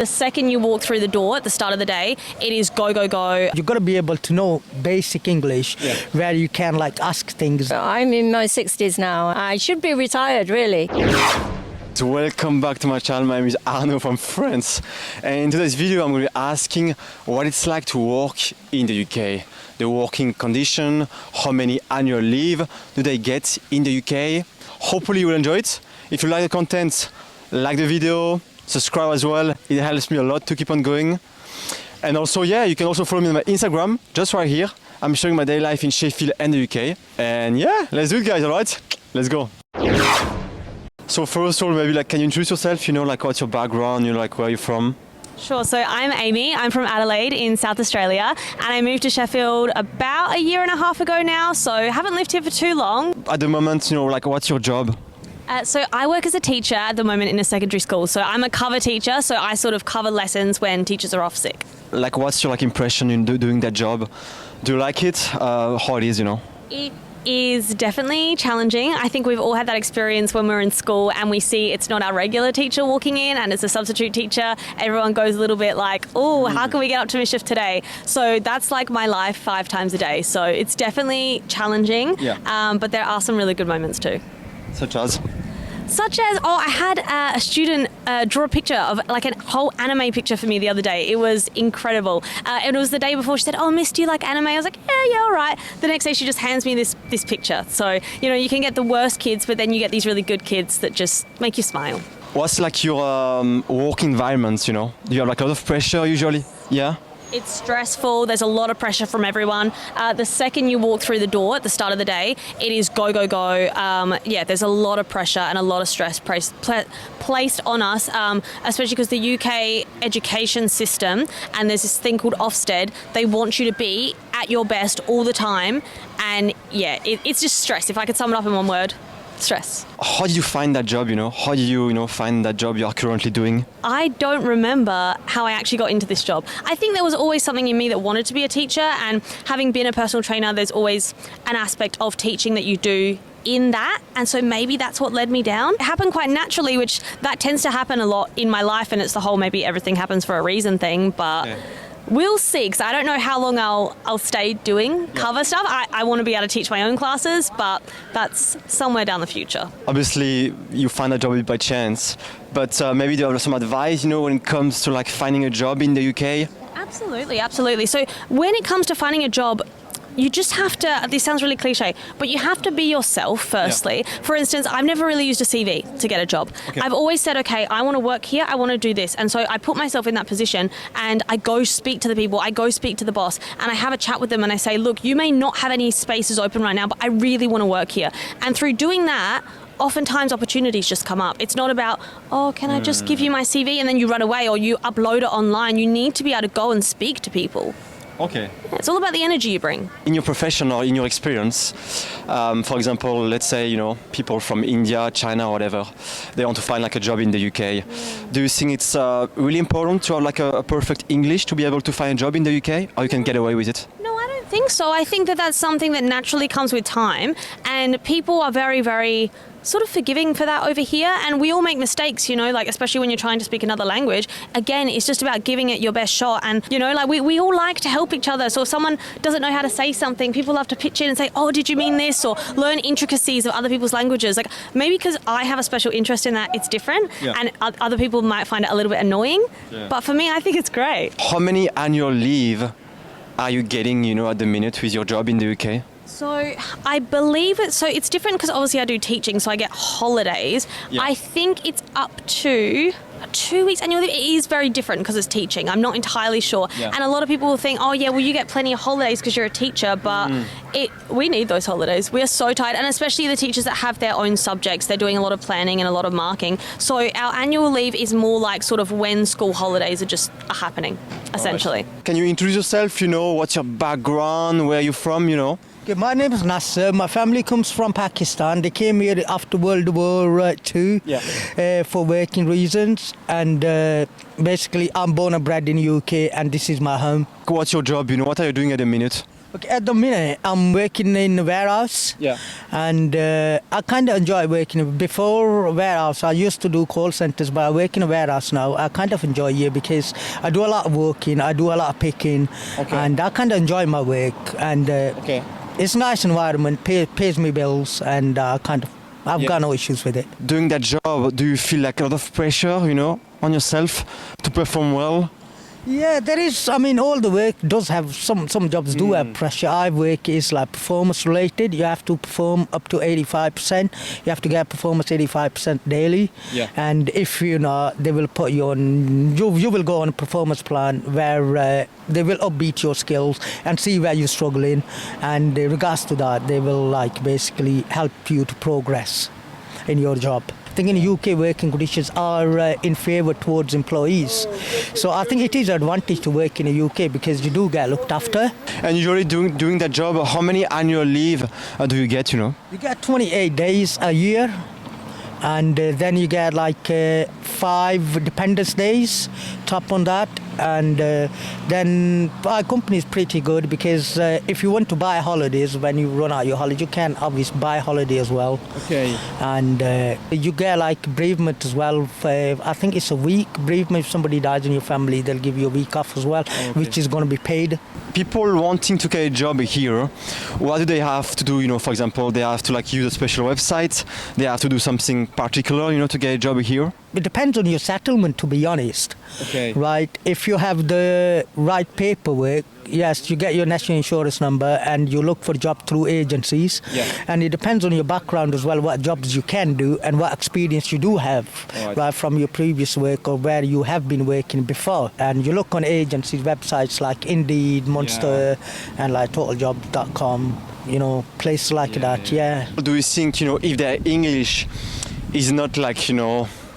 The second you walk through the door at the start of the day, it is go, go, go. You've got to be able to know basic English where you can ask things. I'm in my 60s now. I should be retired, really. So welcome back to my channel. My name is Arnaud from France. And in today's video, I'm going to be asking what it's like to work in the UK. The working condition, how many annual leave do they get in the UK? Hopefully you will enjoy it. If you like the content, like the video, subscribe as well. It helps me a lot to keep on going. And also, you can also follow me on my Instagram, just right here. I'm showing my daily life in Sheffield and the UK. And let's do it, guys, all right? Let's go. So first of all, maybe can you introduce yourself? What's your background? Where are you from? Sure, so I'm Amy. I'm from Adelaide in South Australia, and I moved to Sheffield about a year and a half ago now, so I haven't lived here for too long. At the moment, what's your job? So I work as a teacher at the moment in a secondary school. So I'm a cover teacher, so I sort of cover lessons when teachers are off sick. What's your impression in doing that job? Do you like it? How it is, It is definitely challenging. I think we've all had that experience when we're in school and we see it's not our regular teacher walking in and it's a substitute teacher. Everyone goes a little bit like, oh, how can we get up to mischief today? So that's like my life 5 times a day. So it's definitely challenging, but there are some really good moments too. Such as, I had a student draw a picture of a whole anime picture for me the other day. It was incredible. And it was the day before. She said, oh, miss, do you like anime? I was like, yeah, all right. The next day she just hands me this picture. So, you can get the worst kids, but then you get these really good kids that just make you smile. What's your work environment, Do you have a lot of pressure usually? Yeah? It's stressful. There's a lot of pressure from everyone. The second you walk through the door at the start of the day, it is go, go, go. There's a lot of pressure and a lot of stress placed on us, especially because the UK education system, and there's this thing called Ofsted, they want you to be at your best all the time. And it's just stress. If I could sum it up in one word, stress. How did you find that job, How did you, find that job you are currently doing? I don't remember how I actually got into this job. I think there was always something in me that wanted to be a teacher, and having been a personal trainer, there's always an aspect of teaching that you do in that, and so maybe that's what led me down. It happened quite naturally, which that tends to happen a lot in my life, and it's the whole maybe everything happens for a reason thing, but... Yeah. We'll see, because I don't know how long I'll stay doing cover stuff. I want to be able to teach my own classes, but that's somewhere down the future. Obviously, you find a job by chance, but maybe do you have some advice, when it comes to finding a job in the UK? Absolutely. So when it comes to finding a job, you just have to, this sounds really cliche, but you have to be yourself firstly. Yeah. For instance, I've never really used a CV to get a job. Okay. I've always said, okay, I want to work here, I want to do this. And so I put myself in that position and I go speak to the people, I go speak to the boss, and I have a chat with them and I say, look, you may not have any spaces open right now, but I really want to work here. And through doing that, oftentimes opportunities just come up. It's not about, can I just give you my CV and then you run away or you upload it online. You need to be able to go and speak to people. Okay. It's all about the energy you bring. In your profession or in your experience, for example, let's say, people from India, China, or whatever, they want to find a job in the UK. Yeah. Do you think it's really important to have a perfect English to be able to find a job in the UK, or you can get away with it? No, I don't think so. I think that that's something that naturally comes with time, and people are very, very sort of forgiving for that over here, and we all make mistakes, especially when you're trying to speak another language. Again, it's just about giving it your best shot, and we all like to help each other. So if someone doesn't know how to say something, people love to pitch in and say, oh, did you mean this, or learn intricacies of other people's languages. Maybe because I have a special interest in that, it's different, and other people might find it a little bit annoying, but for me, I think it's great. How many annual leave are you getting, at the minute with your job in the UK? So I believe it's different because obviously I do teaching, so I get holidays. Yeah. I think it's up to 2 weeks annual leave. It is very different because it's teaching. I'm not entirely sure. Yeah. And a lot of people will think, oh yeah, well you get plenty of holidays because you're a teacher, but we need those holidays. We are so tired, and especially the teachers that have their own subjects, they're doing a lot of planning and a lot of marking. So our annual leave is more like sort of when school holidays are happening, essentially. Right. Can you introduce yourself? What's your background? Where are you from? Okay, my name is Nasser. My family comes from Pakistan. They came here after World War II for working reasons. And basically, I'm born and bred in the UK, and this is my home. What's your job? What are you doing at the minute? Okay, at the minute, I'm working in a warehouse. Yeah. And I kind of enjoy working. Before warehouse, I used to do call centers, but I work in a warehouse now. I kind of enjoy it because I do a lot of working, I do a lot of picking, and I kind of enjoy my work. And it's a nice environment, pays me bills, and I've got no issues with it. Doing that job, do you feel like a lot of pressure, on yourself to perform well? Yeah, there is. I mean, all the work does have some jobs do have pressure. I work is like performance related. You have to perform up to 85%. You have to get performance 85% daily. Yeah. And if they will put you on. You will go on a performance plan where they will upbeat your skills and see where you're struggling. And in regards to that, they will basically help you to progress in your job. I think in UK working conditions are in favour towards employees. So I think it is an advantage to work in the UK because you do get looked after. And usually doing that job, how many annual leave do you get, You get 28 days a year. And then you get 5 dependence days top on that. And then our company is pretty good because if you want to buy holidays when you run out your holiday, you can obviously buy holiday as well. Okay. And you get bereavement as well. I think it's a week bereavement. If somebody dies in your family, they'll give you a week off as well, which is going to be paid. People wanting to get a job here, what do they have to do? For example, they have to use a special website. They have to do something particular, to get a job here. It depends on your settlement, to be honest. Okay. Right? If you have the right paperwork, yes, you get your national insurance number and you look for a job through agencies. Yeah. And it depends on your background as well, what jobs you can do and what experience you do have, right, from your previous work or where you have been working before. And you look on agencies, websites like Indeed, Monster, and TotalJobs.com, places like that, yeah. Do you think, if their English is not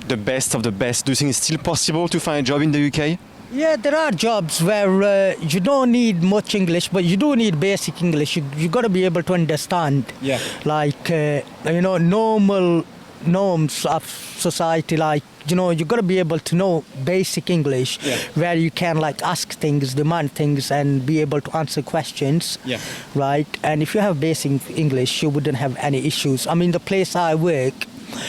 the best of the best, do you think it's still possible to find a job in the UK? Yeah, there are jobs where you don't need much English, but you do need basic English. You got to be able to understand, normal norms of society. You got to be able to know basic English, where you can ask things, demand things, and be able to answer questions. Yeah. Right. And if you have basic English, you wouldn't have any issues. I mean, the place I work.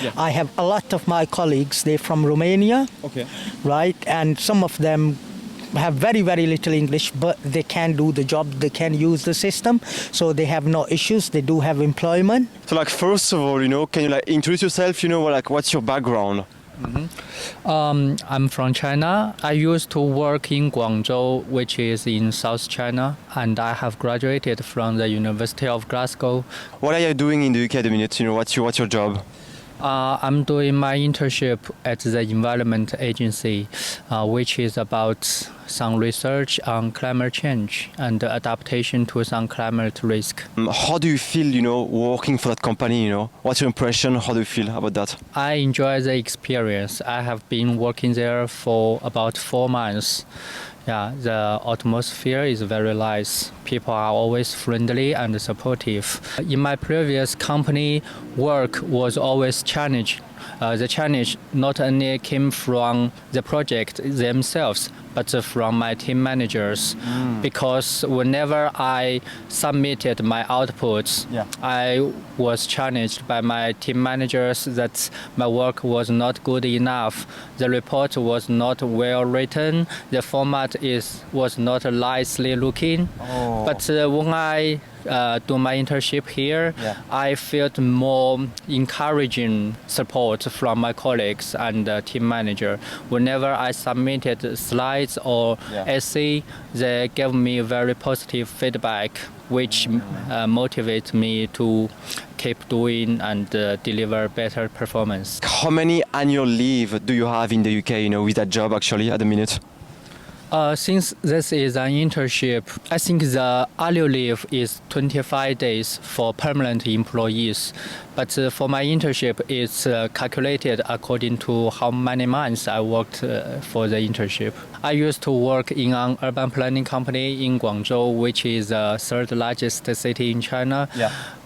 Yeah. I have a lot of my colleagues, they're from Romania, right? And some of them have very, very little English, but they can do the job, they can use the system, so they have no issues, they do have employment. So first of all, can you introduce yourself, what's your background? I'm from China. I used to work in Guangzhou, which is in South China, and I have graduated from the University of Glasgow. What are you doing in the UK at the minute? What's your job? I'm doing my internship at the Environment Agency, which is about some research on climate change and adaptation to some climate risk. How do you feel, working for that company? What's your impression? How do you feel about that? I enjoy the experience. I have been working there for about 4 months. Yeah, the atmosphere is very nice. People are always friendly and supportive. In my previous company, work was always challenged. The challenge not only came from the project themselves, but from my team managers. Because whenever I submitted my outputs, I was challenged by my team managers that my work was not good enough. The report was not well written. The format was not nicely looking. But when I do my internship here, I felt more encouraging support from my colleagues and team manager. Whenever I submitted slides or essay, they gave me very positive feedback, which motivates me to keep doing and deliver better performance. How many annual leave do you have in the UK, with that job actually at the minute? Since this is an internship, I think the annual leave is 25 days for permanent employees. But for my internship, it's calculated according to how many months I worked for the internship. I used to work in an urban planning company in Guangzhou, which is the third largest city in China.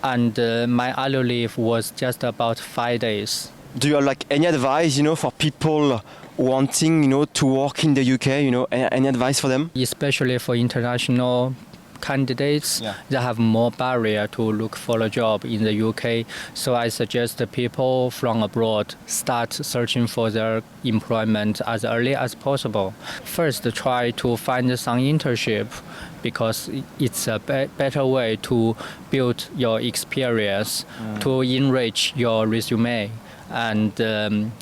And my annual leave was just about 5 days. Do you have any advice, for people wanting, to work in the UK, any advice for them? Especially for international candidates, they have more barrier to look for a job in the UK. So I suggest the people from abroad start searching for their employment as early as possible. First, try to find some internship because it's a better way to build your experience, to enrich your resume, and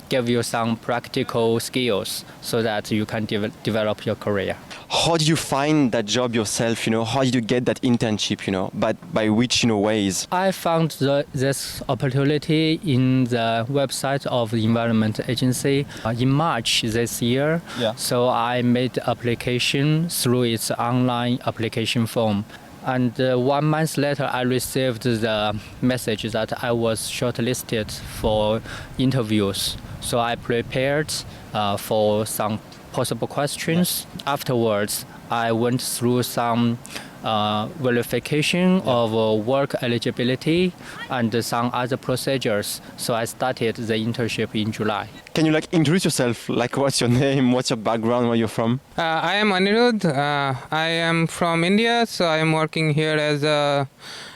give you some practical skills so that you can develop your career. How did you find that job yourself? How did you get that internship? But by which ways? I found this opportunity in the website of the Environment Agency in March this year. So I made application through its online application form. And 1 month later, I received the message that I was shortlisted for interviews. So I prepared for some possible questions. Afterwards, I went through some verification of work eligibility and some other procedures. So I started the internship in July. Can you introduce yourself? What's your name? What's your background? Where you're from? I am Anirudh. I am from India, so I am working here as a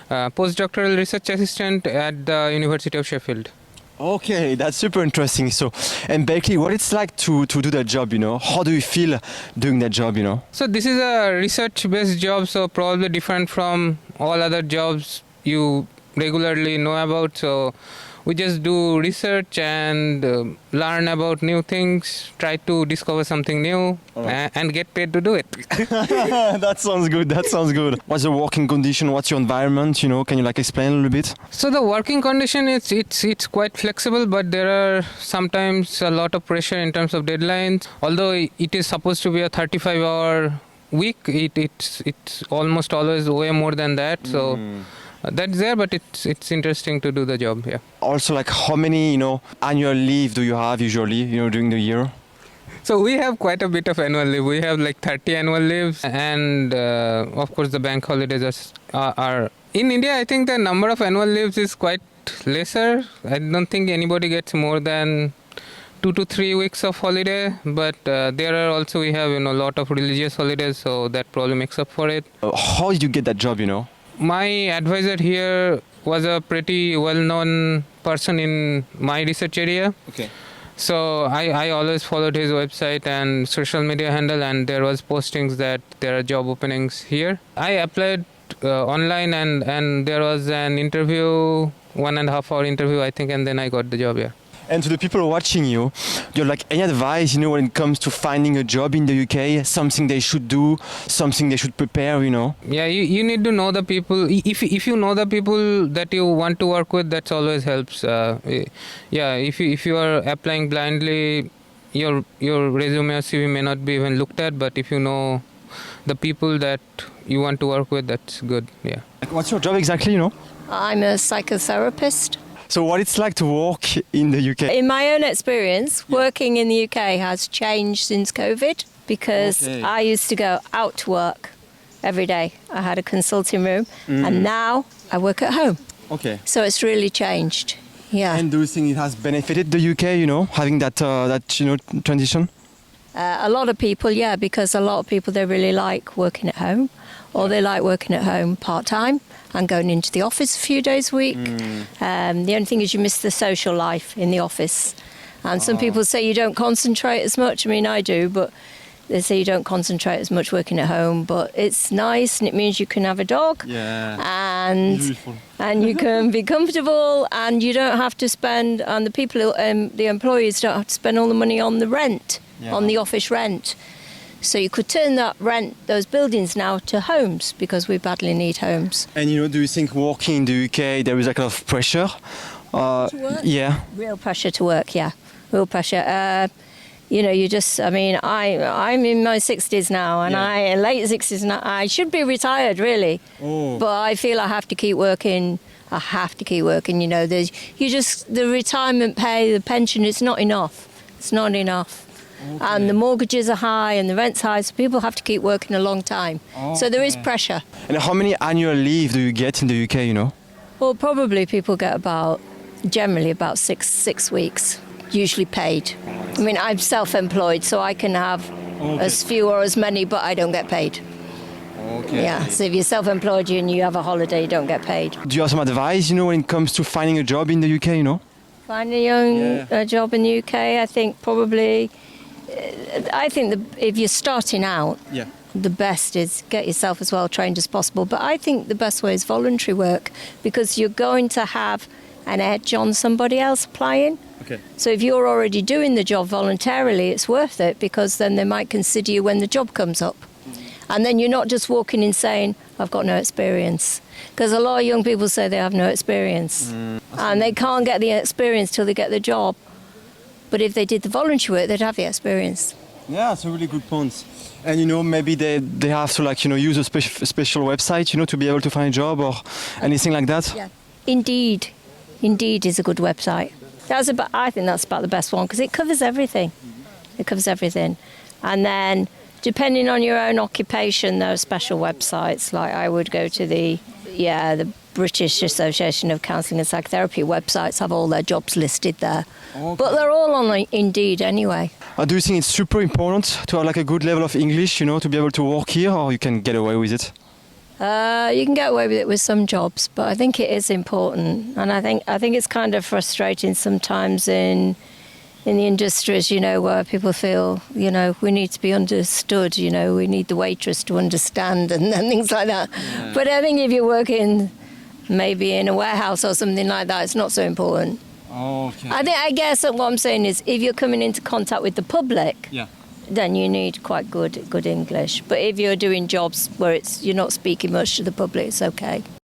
postdoctoral research assistant at the University of Sheffield. Okay, that's super interesting. So, and basically, what it's like to do that job, How do you feel doing that job, So this is a research-based job, so probably different from all other jobs you regularly know about. So we just do research and learn about new things, try to discover something new, and get paid to do it. That sounds good. That sounds good. What's the working condition? What's your environment? Can you explain a little bit? So the working condition it's quite flexible, but there are sometimes a lot of pressure in terms of deadlines. Although it is supposed to be a 35-hour week, it's almost always way more than that. So. That's there, but it's interesting to do the job. Yeah. Also, how many annual leave do you have usually during the year? So we have quite a bit of annual leave. We have 30 annual leaves, and of course the bank holidays are in India. I think the number of annual leaves is quite lesser. I don't think anybody gets more than 2 to 3 weeks of holiday, but there are also we have a lot of religious holidays, so that probably makes up for it. How did you get that job? My advisor here was a pretty well-known person in my research area. Okay. So I always followed his website and social media handle, and there was postings that there are job openings here. I applied online and there was an interview, 1.5 hour interview, I think, and then I got the job here. And to the people watching you, any advice, when it comes to finding a job in the UK, something they should do, something they should prepare, Yeah, you need to know the people. If you know the people that you want to work with, that always helps. If you are applying blindly, your resume or CV may not be even looked at, but if you know the people that you want to work with, that's good. Yeah. What's your job exactly, I'm a psychotherapist. So what it's like to work in the UK? In my own experience, working in the UK has changed since COVID because I used to go out to work every day. I had a consulting room and now I work at home. Okay. So it's really changed. Yeah. And do you think it has benefited the UK, having that transition? A lot of people, yeah, because a lot of people, they really like working at home or they like working at home part-time and going into the office a few days a week. The only thing is you miss the social life in the office. And some people say you don't concentrate as much. I mean, I do, but they say you don't concentrate as much working at home. But it's nice and it means you can have a dog. Yeah. And you can be comfortable and you don't have to spend, and the people, the employees don't have to spend all the money on the rent, on the office rent. So you could turn that rent, those buildings now, to homes because we badly need homes. And do you think working in the UK there is a kind of pressure? To work? Yeah. Real pressure to work, yeah. Real pressure. You just, I mean, I'm in my 60s now and late 60s now. I should be retired really, but I feel I have to keep working. The retirement pay, the pension, it's not enough. It's not enough. Okay. And the mortgages are high and the rent's high, so people have to keep working a long time. Okay. So there is pressure. And how many annual leave do you get in the UK, Well, probably people get generally about six weeks, usually paid. I mean, I'm self-employed, so I can have as few or as many, but I don't get paid. Okay. Yeah, so if you're self-employed and you have a holiday, you don't get paid. Do you have some advice, when it comes to finding a job in the UK, Finding a job in the UK, I think probably, if you're starting out, Yeah. the best is get yourself as well trained as possible. But I think the best way is voluntary work, because you're going to have an edge on somebody else applying. Okay. So if you're already doing the job voluntarily, it's worth it, because then they might consider you when the job comes up. And then you're not just walking in saying, I've got no experience. Because a lot of young people say they have no experience. And they can't get the experience till they get the job. But if they did the voluntary work, they'd have the experience. Yeah, it's a really good point. And maybe they have to use a special website, to be able to find a job or anything like that. Yeah. Indeed is a good website. I think that's about the best one, because it covers everything. It covers everything. And then, depending on your own occupation, there are special websites. Like I would go to the British Association of Counselling and Psychotherapy websites have all their jobs listed there. Okay. But they're all on Indeed anyway. Do you think it's super important to have a good level of English, to be able to work here, or you can get away with it? You can get away with it with some jobs, but I think it is important. And I think it's kind of frustrating sometimes in the industries, where people feel, we need to be understood, we need the waitress to understand and things like that. Yeah. But I think if you're working maybe in a warehouse or something like that, it's not so important. Oh, okay. I guess what I'm saying is, if you're coming into contact with the public, then you need quite good English. But if you're doing jobs where you're not speaking much to the public, it's okay.